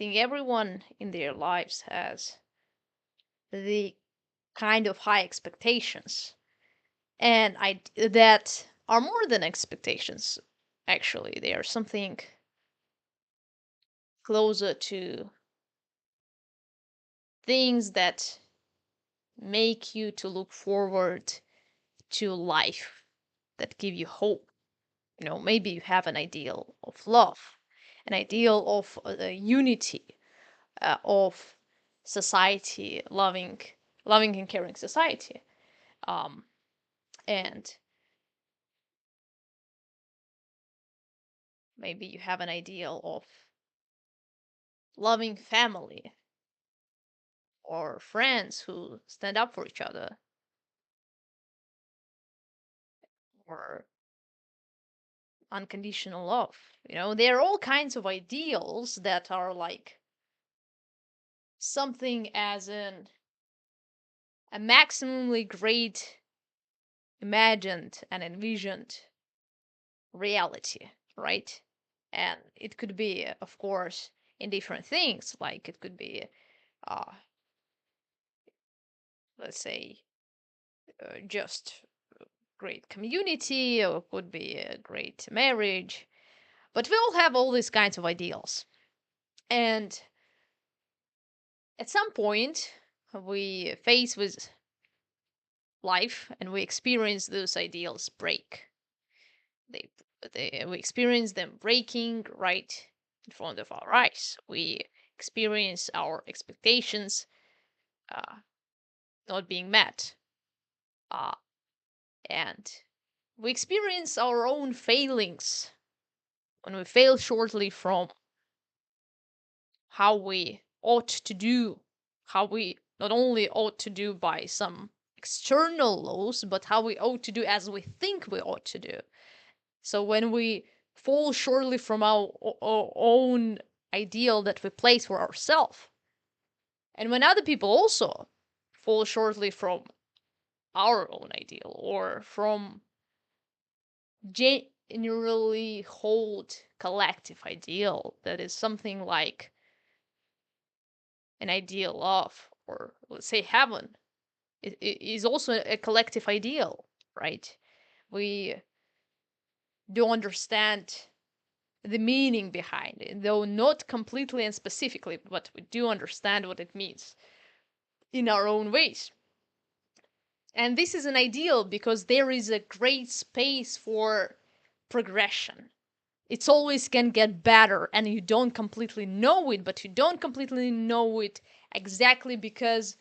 think everyone in their lives has the kind of high expectations, and I that are more than expectations. Actually, they are something closer to things that make you to look forward to life, that give you hope. Maybe you have an ideal of love, an ideal of unity, of society, loving and caring society. um and maybe you have an ideal of loving family or friends who stand up for each other, or unconditional love. There are all kinds of ideals that are like something as in a maximally great imagined and envisioned reality, right? And it could be, of course, in different things. Like it could be, uh, let's say, just great community, or it could be a great marriage. But we all have all these kinds of ideals. And at some point, we face with life and we experience those ideals break. They, we experience them breaking right in front of our eyes. We experience our expectations uh, not being met. Uh, and we experience our own failings when we fail shortly from how we ought to do, how we not only ought to do by some external laws, but how we ought to do as we think we ought to do. So when we fall shortly from our own ideal that we place for ourselves, and when other people also fall shortly from our own ideal or from generally hold collective ideal that is something like an ideal of, or let's say heaven, it is also a collective ideal, right? We do understand the meaning behind it, though not completely and specifically, but we do understand what it means in our own ways. And this is an ideal because there is a great space for progression. It's always can get better, and you don't completely know it, but you don't completely know it exactly because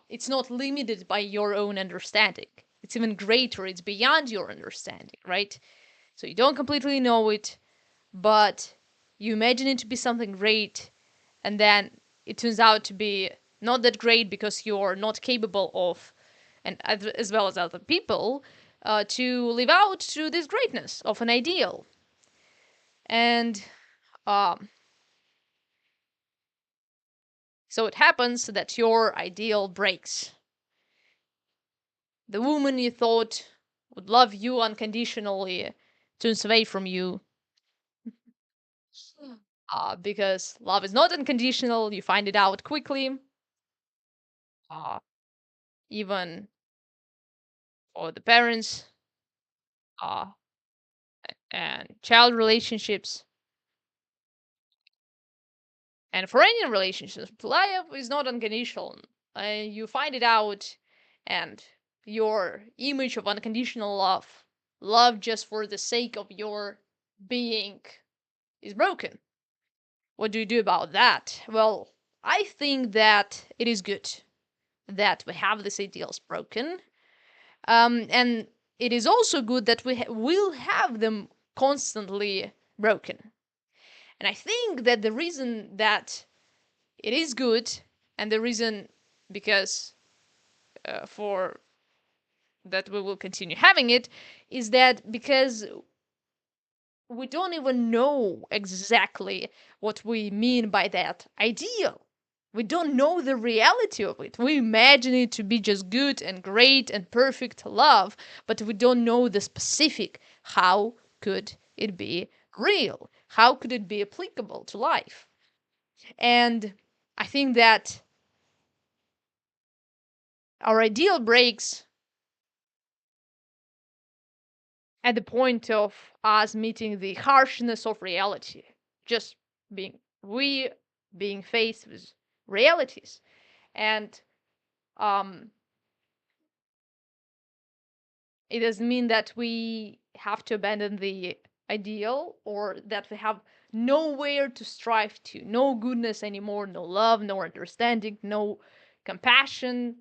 it's not limited by your own understanding. It's even greater, it's beyond your understanding, right? So you don't completely know it, but you imagine it to be something great, and then it turns out to be not that great because you're not capable of, and as well as other people, to live out to this greatness of an ideal. And um, so it happens that your ideal breaks. The woman you thought would love you unconditionally turns away from you, because love is not unconditional. You find it out quickly. Uh, Even for the parents, uh, and child relationships, and for any relationships, love is not unconditional. You find it out, and your image of unconditional love just for the sake of your being, is broken. What do you do about that? Well, I think that it is good that we have these ideals broken. And it is also good that we will have them constantly broken. And I think that the reason that it is good, and the reason because for that we will continue having it, is that because we don't even know exactly what we mean by that ideal. We don't know the reality of it. We imagine it to be just good and great and perfect love, but we don't know the specific. How could it be real? How could it be applicable to life? And I think that our ideal breaks at the point of us meeting the harshness of reality, just we being faced with realities. And um, it doesn't mean that we have to abandon the ideal or that we have nowhere to strive to, no goodness anymore, no love, no understanding, no compassion,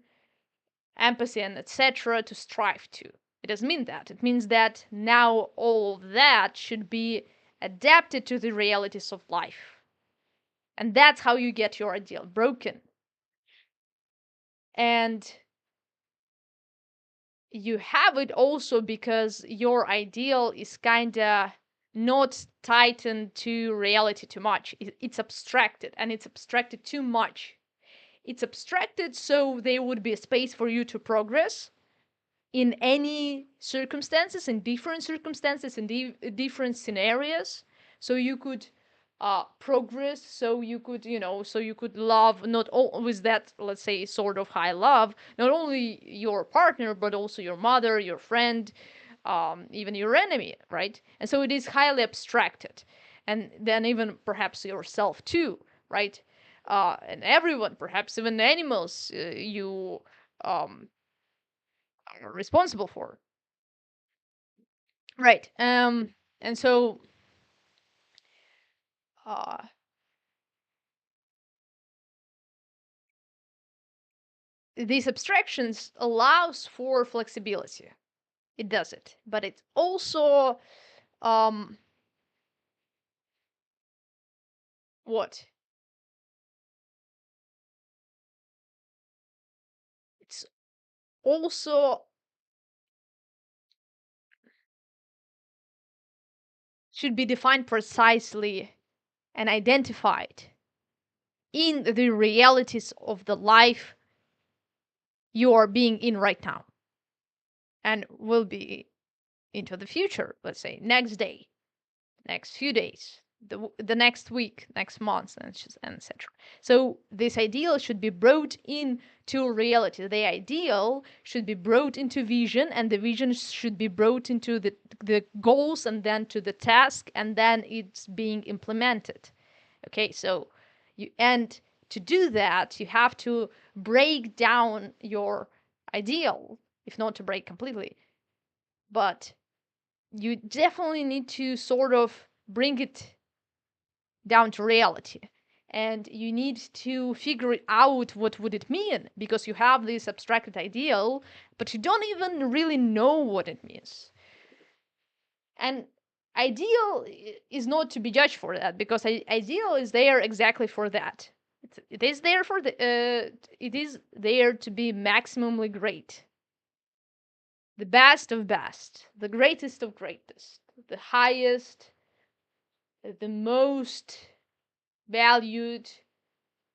empathy, and etc. to strive to. It doesn't mean that. It means that now all of that should be adapted to the realities of life. And that's how you get your ideal broken. And you have it also because your ideal is kind of not tightened to reality too much. It's abstracted, and it's abstracted too much. It's abstracted so there would be a space for you to progress in any circumstances, in different circumstances, in different scenarios. So you could progress, so you could, so you could love not always that, let's say, sort of high love, not only your partner, but also your mother, your friend, even your enemy, right? And so it is highly abstracted. And then even perhaps yourself too, right? And everyone, perhaps even animals, you um, are responsible for. Right. And so uh these abstractions allows for flexibility. It does it. But it also um what? It's also should be defined precisely and identified in the realities of the life you are being in right now and will be into the future, let's say next day, next few days, the next week, next month, and etc. So this ideal should be brought into reality. The ideal should be brought into vision, and the vision should be brought into the goals, and then to the task, and then it's being implemented. Okay, so and to do that, you have to break down your ideal, if not to break completely, but you definitely need to sort of bring it down to reality, and you need to figure it out what would it mean, because you have this abstracted ideal but you don't even really know what it means. And ideal is not to be judged for that, because ideal is there exactly for that. It is there for the it is there to be maximally great, the best of best, the greatest of greatest, the highest, the most valued,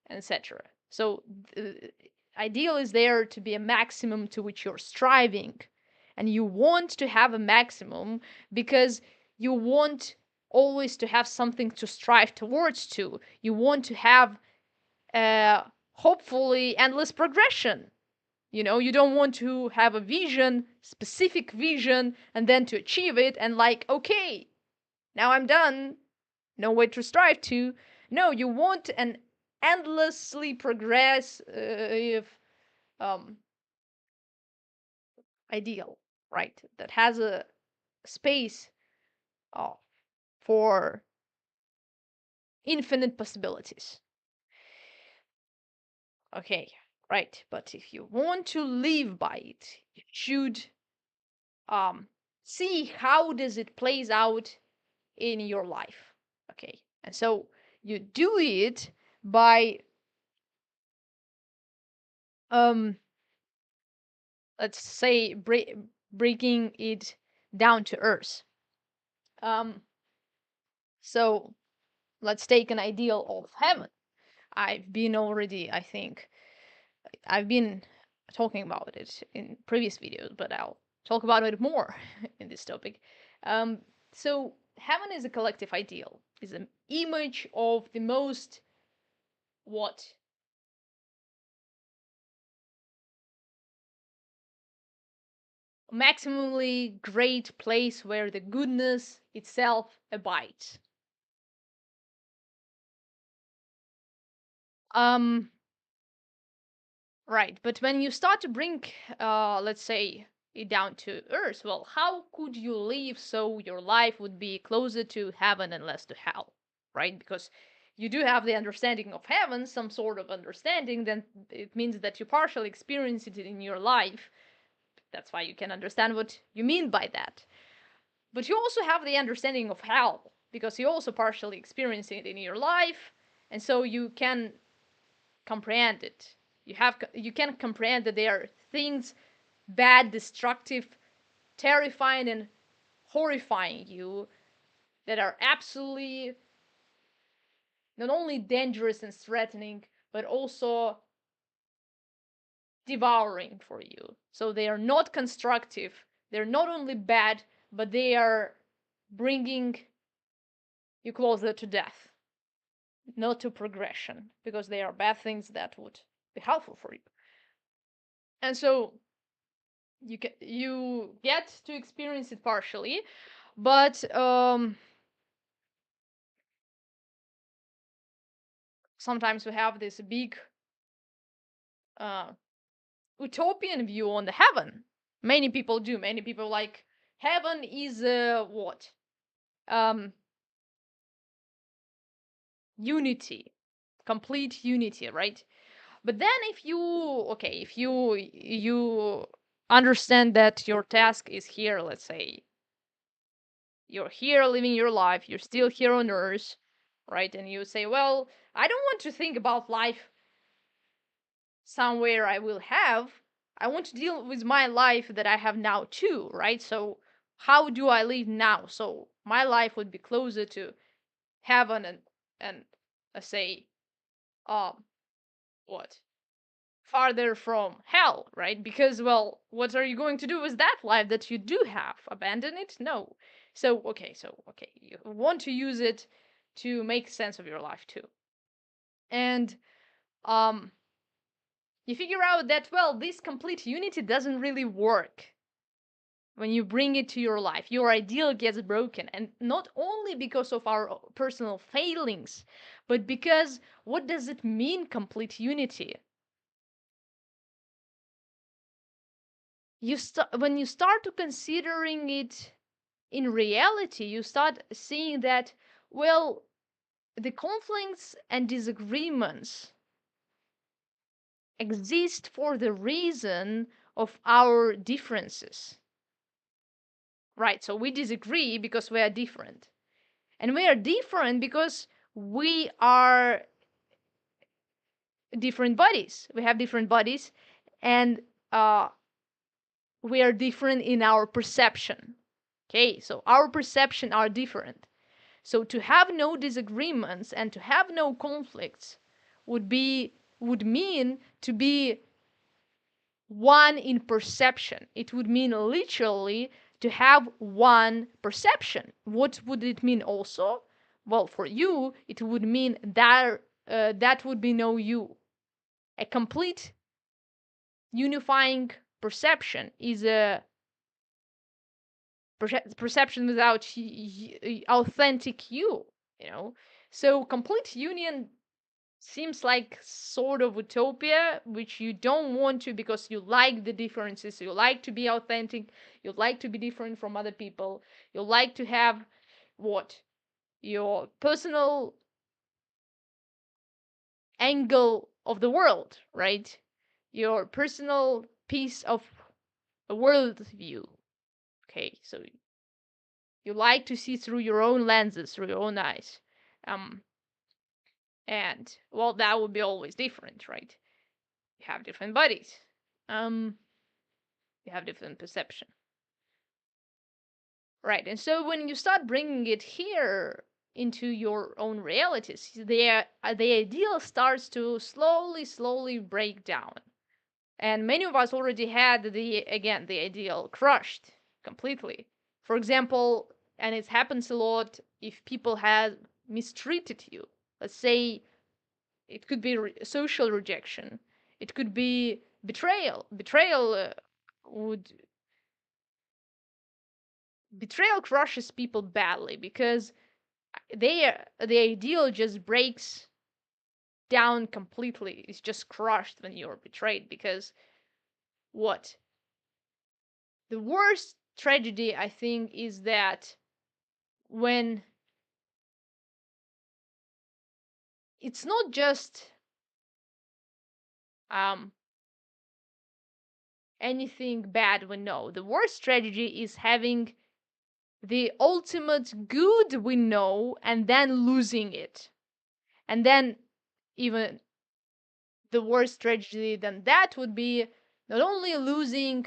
etc. So the ideal is there to be a maximum to which you're striving, and you want to have a maximum because you want always to have something to strive towards to. You want to have hopefully endless progression. You don't want to have a vision, specific vision, and then to achieve it and like, okay, now I'm done, no way to strive to. No, you want an endlessly progress if um ideal, right? That has a space uh, for infinite possibilities. Okay, right. But if you want to live by it, you should um see how does it plays out in your life. Okay, and so you do it by um let's say breaking it down to earth. Um, so let's take an ideal of heaven. I've been already, I think, I've been talking about it in previous videos, but I'll talk about it more in this topic. Um, so heaven is a collective ideal, is an image of the most what maximally great place where the goodness itself abides. Um, right. But when you start to bring, let's say, it down to earth, well, how could you live so your life would be closer to heaven and less to hell, right? Because you do have the understanding of heaven, some sort of understanding, then it means that you partially experience it in your life. That's why you can understand what you mean by that. But you also have the understanding of hell, because you also partially experience it in your life, and so you can comprehend it. You can comprehend that there are things bad, destructive, terrifying, and horrifying you that are absolutely not only dangerous and threatening, but also devouring for you. So they are not constructive. They're not only bad, but they are bringing you closer to death, not to progression, because they are bad things that would be helpful for you. And so you get to experience it partially, but sometimes we have this big uh, utopian view on the heaven. Many people do. Many people like heaven is what um, unity, complete unity, right? But then if you understand that your task is here, let's say you're here living your life, you're still here on earth, right? And you say, well, I don't want to think about life somewhere I will have. I want to deal with my life that I have now too, right? So how do I live now? So my life would be closer to heaven and say um what farther from hell, right? Because, well, what are you going to do with that life that you do have? Abandon it? No. So okay, you want to use it to make sense of your life too. And um you figure out that, well, this complete unity doesn't really work when you bring it to your life. Your ideal gets broken, and not only because of our personal failings, but because what does it mean, complete unity? When you start to considering it in reality, you start seeing that, well, the conflicts and disagreements exist for the reason of our differences. Right, so we disagree because we are different. And we are different because we are different bodies. We have different bodies, and uh, we are different in our perception. Okay, so our perception are different. So to have no disagreements and to have no conflicts would mean to be one in perception. It would mean literally to have one perception. What would it mean also? Well, for you, it would mean that that would be no you. A complete unifying perception is a perception without authentic you. You know, so complete union seems like sort of utopia, which you don't want to because you like the differences, you like to be authentic, you like to be different from other people, you like to have what your personal angle of the world, right? Your personal piece of a world view. Okay, so you like to see through your own lenses, through your own eyes. Um, and well, that would be always different, right? You have different bodies. Um, you have different perception. Right, and so when you start bringing it here into your own realities, the ideal starts to slowly break down. And many of us already had the ideal crushed completely. For example, and it happens a lot if people have mistreated you. Let's say it could be social rejection. It could be betrayal. Would betrayal crushes people badly because the ideal just breaks down completely. It's just crushed when you're betrayed because what the worst tragedy I think is that when it's not just um anything bad we know. The worst tragedy is having the ultimate good we know and then losing it. And then even the worst tragedy than that would be not only losing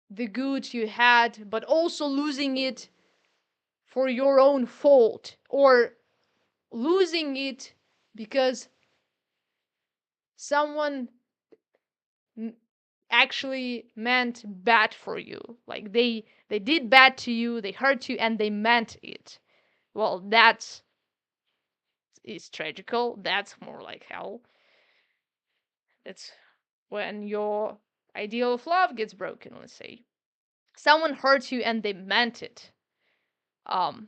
the good you had, but also losing it for your own fault or losing it because someone actually meant bad for you. Like they did bad to you, they hurt you and they meant it. Well, that's is tragical. That's more like hell. It's when your ideal of love gets broken, let's say. Someone hurts you and they meant it. Um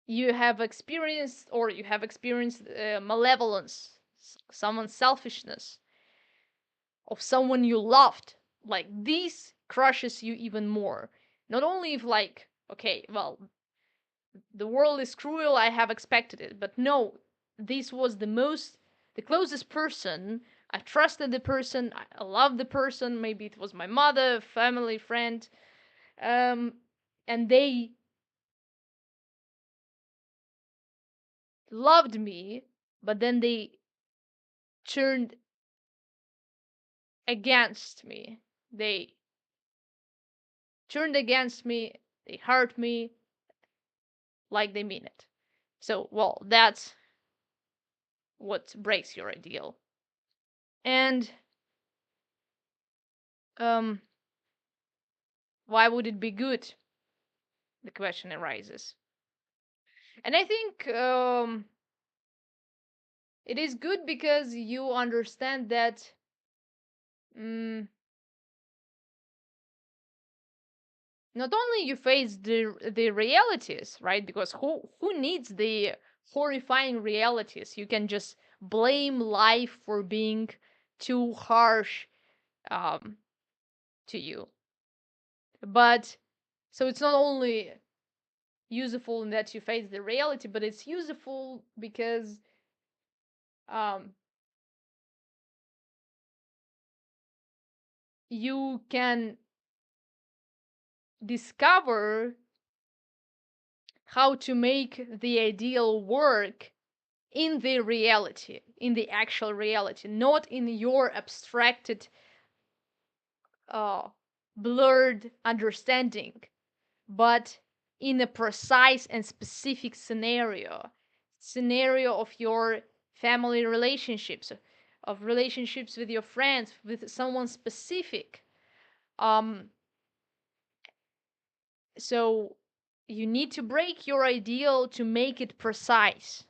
you have experienced or you have experienced malevolence, someone's selfishness, of someone you loved. Like this crushes you even more. Not only if like, okay, well, the world is cruel, I have expected it, but no, this was the closest person. I trusted the person, I loved the person, maybe it was my mother, family, friend, um, and they loved me, but then they turned against me. They turned against me, they hurt me like they mean it. So, well, that's what breaks your ideal. And um, why would it be good? The question arises. And I think it is good because you understand that mm, not only you face the realities, right? Because who needs the horrifying realities? You can just blame life for being too harsh um, to you. But so it's not only useful in that you face the reality, but it's useful because um, you can discover how to make the ideal work in the reality, in the actual reality, not in your abstracted, uh, blurred understanding, but in a precise and specific scenario of your family relationships, of relationships with your friends, with someone specific. Um, so you need to break your ideal to make it precise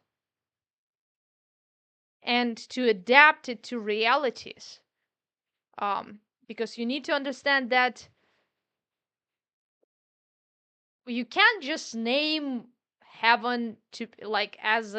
and to adapt it to realities. Because you need to understand that you can't just name heaven to like as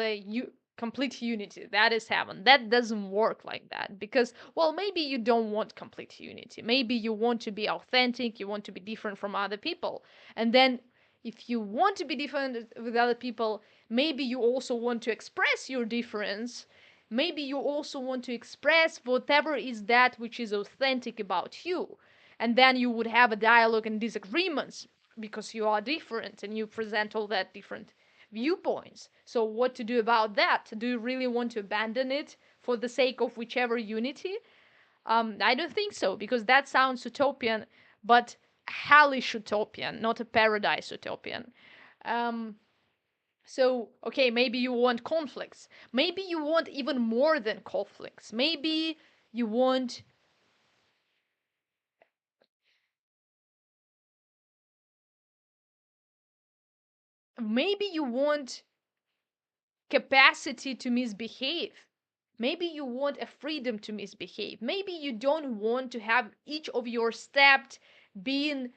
complete unity. That is heaven. That doesn't work like that because well, maybe you don't want complete unity. Maybe you want to be authentic, you want to be different from other people. And then if you want to be different with other people, maybe you also want to express your difference. Maybe you also want to express whatever is that which is authentic about you. And then you would have a dialogue and disagreements because you are different and you present all that different viewpoints. So what to do about that? Do you really want to abandon it for the sake of whichever unity? I don't think so because that sounds utopian, but hellish utopian, not a paradise utopian. Um, so okay, maybe you want conflicts. Maybe you want even more than conflicts. Maybe you want Maybe you want capacity to misbehave. Maybe you want a freedom to misbehave. Maybe you don't want to have each of your steps being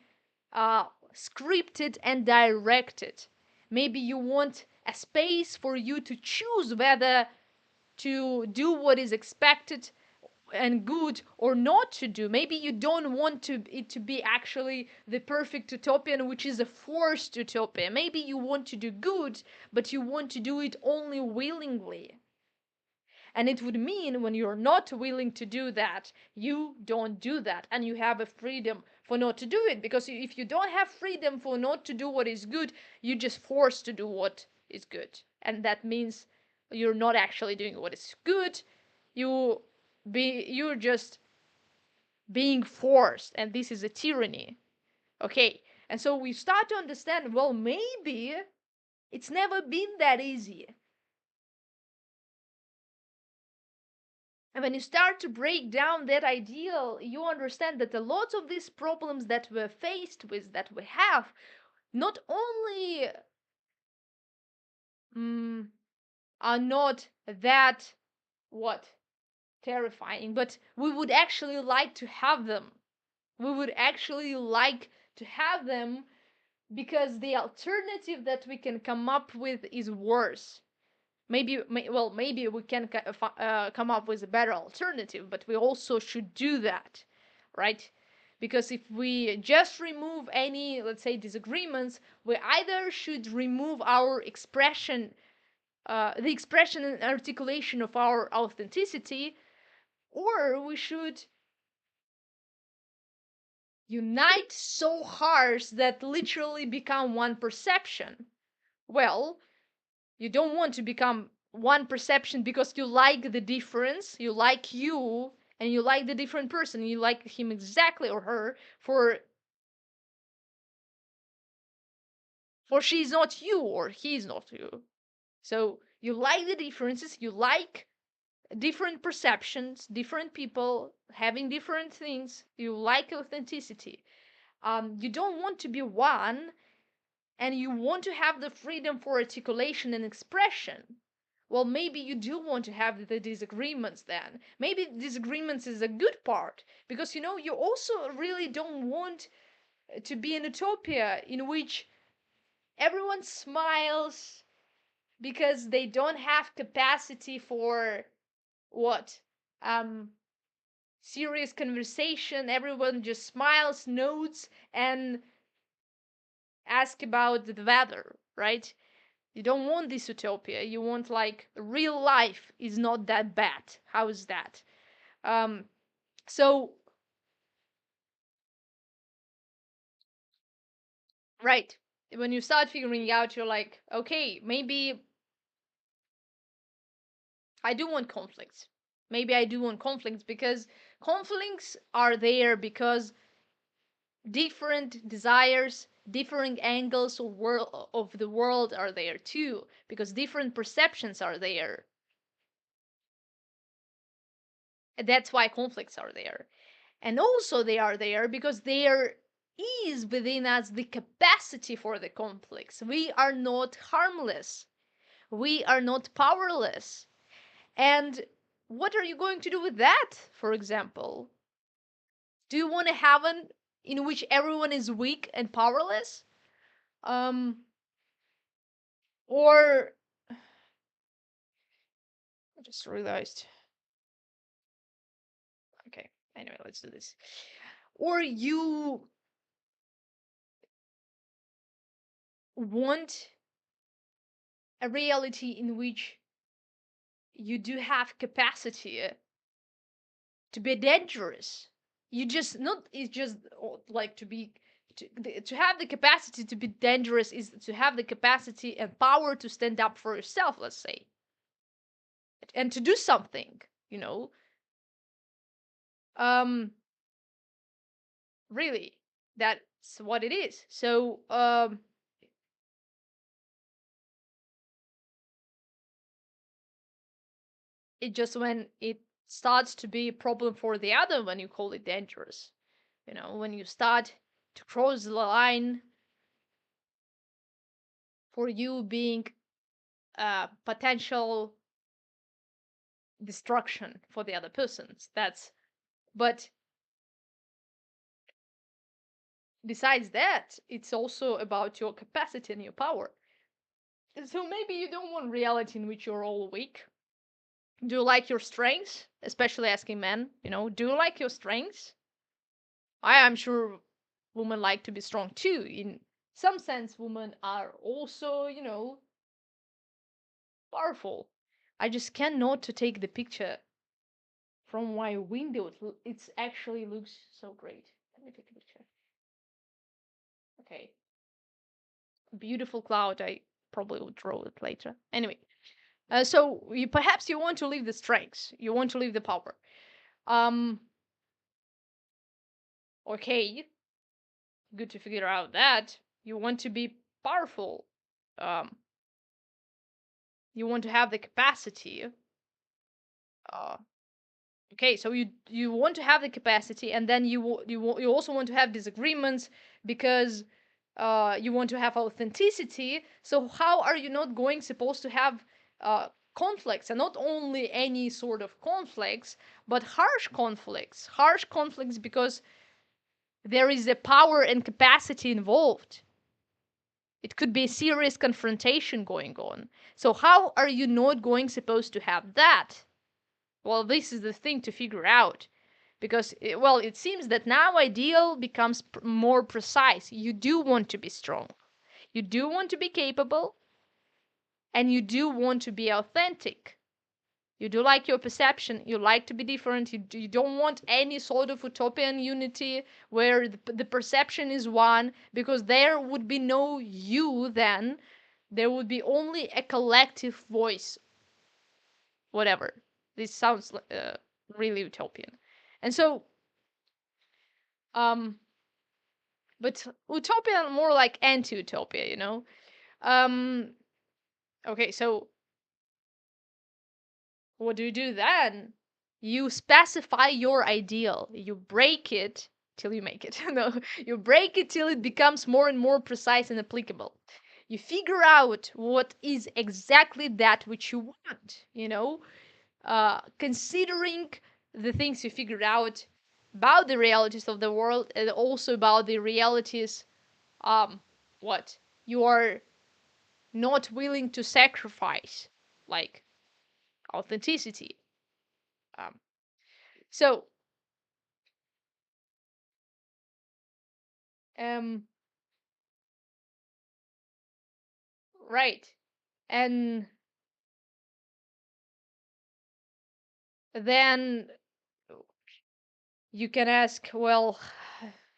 scripted and directed. Maybe you want a space for you to choose whether to do what is expected and good or not to do. Maybe you don't want it to be actually the perfect utopian, which is a forced utopia. Maybe you want to do good, but you want to do it only willingly. And it would mean when you're not willing to do that, you don't do that, and you have a freedom for not to do it. Because if you don't have freedom for not to do what is good, you just forced to do what is good, and that means you're not actually doing what is good. You're just being forced, and this is a tyranny. Okay, and so we start to understand, well, maybe it's never been that easy. And when you start to break down that ideal, you understand that a lot of these problems that we're faced with, that we have, not only are not that what terrifying, but we would actually like to have them. We would actually like to have them because the alternative that we can come up with is worse. Maybe we can come up with a better alternative, but we also should do that, right? Because if we just remove any, let's say, disagreements, we either should remove our expression, the expression and articulation of our authenticity, or we should unite so harsh that literally become one perception. Well, you don't want to become one perception because you like the difference, you like you, and you like the different person, you like him exactly or her for she's not you or he's not you. So you like the differences, you like different perceptions, different people having different things, you like authenticity. You don't want to be one, and you want to have the freedom for articulation and expression. Well, maybe you do want to have the disagreements then. Maybe disagreements is a good part because you also really don't want to be an utopia in which everyone smiles because they don't have capacity for what? Serious conversation. Everyone just smiles, nods, and ask about the weather, right? You don't want this utopia. You want like real life is not that bad. How is that? Um, so right, when you start figuring out, you're like, okay, maybe I do want conflicts. Maybe I do want conflicts because conflicts are there because different desires, different angles of the world are there too, because different perceptions are there. And that's why conflicts are there. And also they are there because there is within us the capacity for the conflicts. We are not harmless. We are not powerless. And what are you going to do with that, for example? Do you want a heaven in which everyone is weak and powerless? Um, or I just realized. Okay, anyway, let's do this. Or you want a reality in which you do have capacity to be dangerous. You just not it's just like to have the capacity to be dangerous is to have the capacity and power to stand up for yourself, let's say, and to do something, you know. Um really, that's what it is. So it just when it starts to be a problem for the other when you call it dangerous. When you start to cross the line for you being potential destruction for the other persons. That's but besides that, it's also about your capacity and your power. So maybe you don't want reality in which you're all weak. Do you like your strengths? Especially asking men, do you like your strengths? I am sure women like to be strong too. In some sense, women are also, powerful. I just cannot to take the picture from my window. It actually looks so great. Let me take a picture. Okay. Beautiful cloud. I probably will draw it later. Anyway, so perhaps you want to leave the strengths. You want to leave the power. Um. Okay. Good to figure out that you want to be powerful. Um. You want to have the capacity. Uh. Okay, so you want to have the capacity, and then you also want to have disagreements because you want to have authenticity. So how are you not going supposed to have conflicts, and not only any sort of conflicts, but harsh conflicts because there is a power and capacity involved. It could be a serious confrontation going on. So how are you not going supposed to have that? Well, this is the thing to figure out. Because, it seems that now ideal becomes more precise. You do want to be strong. You do want to be capable. And you do want to be authentic. You do like your perception. You like to be different. You don't want any sort of utopian unity where the perception is one, because there would be no you then. There would be only a collective voice. Whatever. This sounds really utopian. And so, um, but utopia more like anti-utopia, Um, okay, so what do you do then? You specify your ideal. You break it till you make it. No, you break it till it becomes more and more precise and applicable. You figure out what is exactly that which you want, considering the things you figured out about the realities of the world, and also about the realities what you are not willing to sacrifice, like authenticity. um so um right. And then you can ask, well,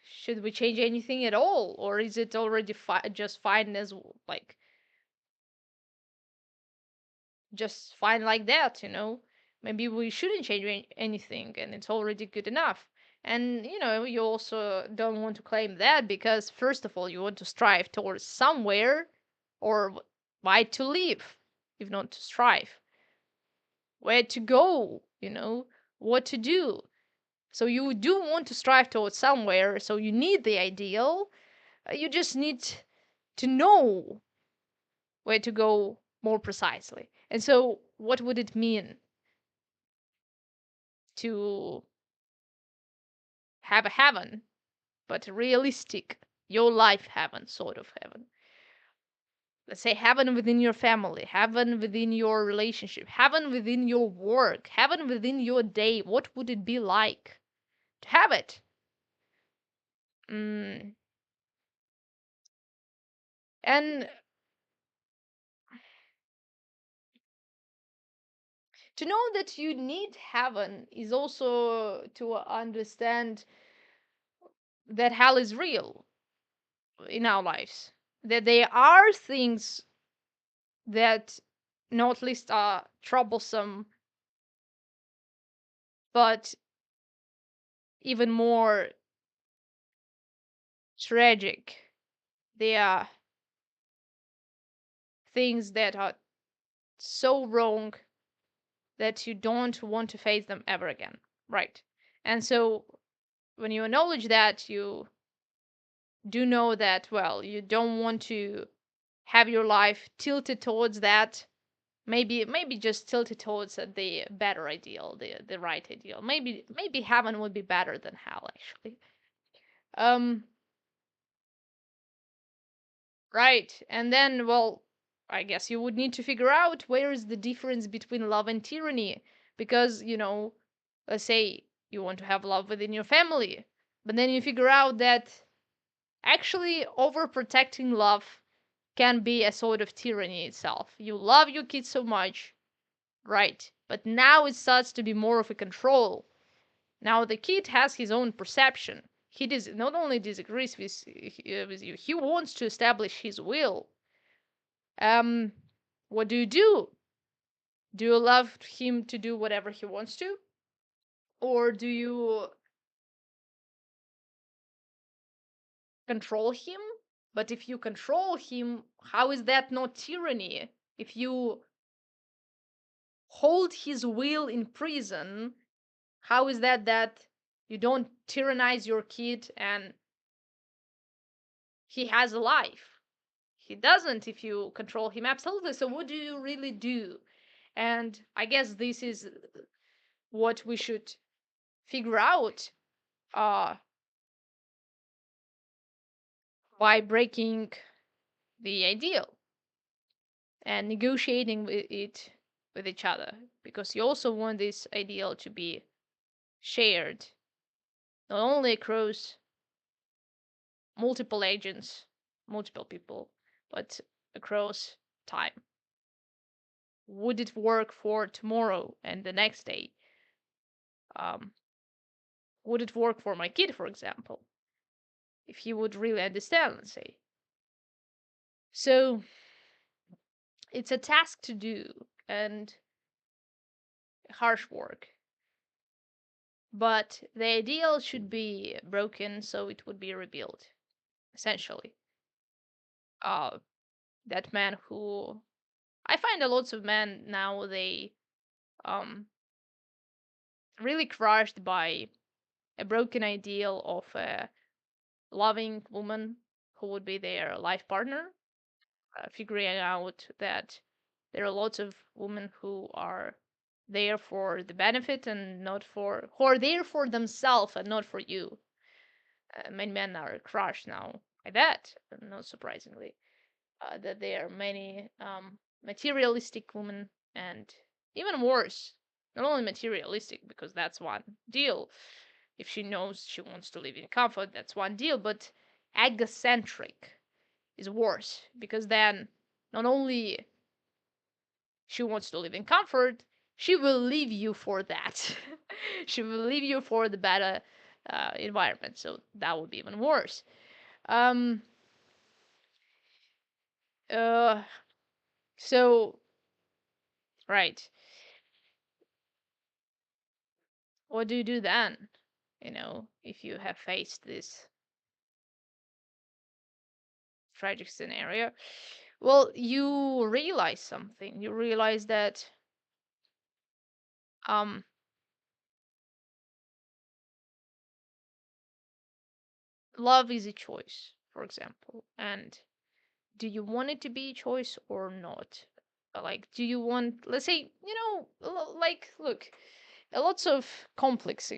should we change anything at all, or is it already just fine as, like, just fine like that, maybe we shouldn't change anything and it's already good enough. And you also don't want to claim that, because first of all you want to strive towards somewhere, or why to live if not to strive, where to go, what to do. So you do want to strive towards somewhere, so you need the ideal. You just need to know where to go more precisely. And so what would it mean to have a heaven, but realistic, your life heaven, sort of heaven? Let's say heaven within your family, heaven within your relationship, heaven within your work, heaven within your day. What would it be like to have it? Mm. And to know that you need heaven is also to understand that hell is real in our lives. That there are things that not least are troublesome, but even more tragic. They are things that are so wrong that you don't want to face them ever again. Right. And so when you acknowledge that, you do know that, well, you don't want to have your life tilted towards that. Maybe just tilted towards the better ideal, the right ideal. Maybe heaven would be better than hell, actually. Um, right. And then, well, I guess you would need to figure out where is the difference between love and tyranny. Because, let's say you want to have love within your family, but then you figure out that actually overprotecting love can be a sort of tyranny itself. You love your kids so much, right? But now it starts to be more of a control. Now the kid has his own perception. He not only disagrees with you, he wants to establish his will. Um, what do you do? Do you allow him to do whatever he wants to? Or do you control him? But if you control him, how is that not tyranny? If you hold his will in prison, how is that you don't tyrannize your kid and he has a life? He doesn't if you control him absolutely. So what do you really do? And I guess this is what we should figure out uh, by breaking the ideal and negotiating with it with each other, because you also want this ideal to be shared not only across multiple agents, multiple people, but across time. Would it work for tomorrow and the next day? Um, would it work for my kid, for example, if he would really understand, let's say? So it's a task to do and harsh work. But the ideal should be broken so it would be rebuilt, essentially. Uh, that man who I find a lots of men now they um really crushed by a broken ideal of a loving woman who would be their life partner, figuring out that there are lots of women who are there for the benefit and not for who are there for themselves and not for you. Many men are crushed now by that, not surprisingly. That there are many materialistic women, and even worse, not only materialistic because that's one deal. If she knows she wants to live in comfort, that's one deal, but egocentric is worse because then not only she wants to live in comfort, she will leave you for that. She will leave you for the better environment, so that would be even worse. Um, uh, so right, what do you do then? If you have faced this tragic scenario, well, you realize something. You realize that um love is a choice, for example, and do you want it to be a choice or not? Like, do you want, let's say, like, look, lots of conflicts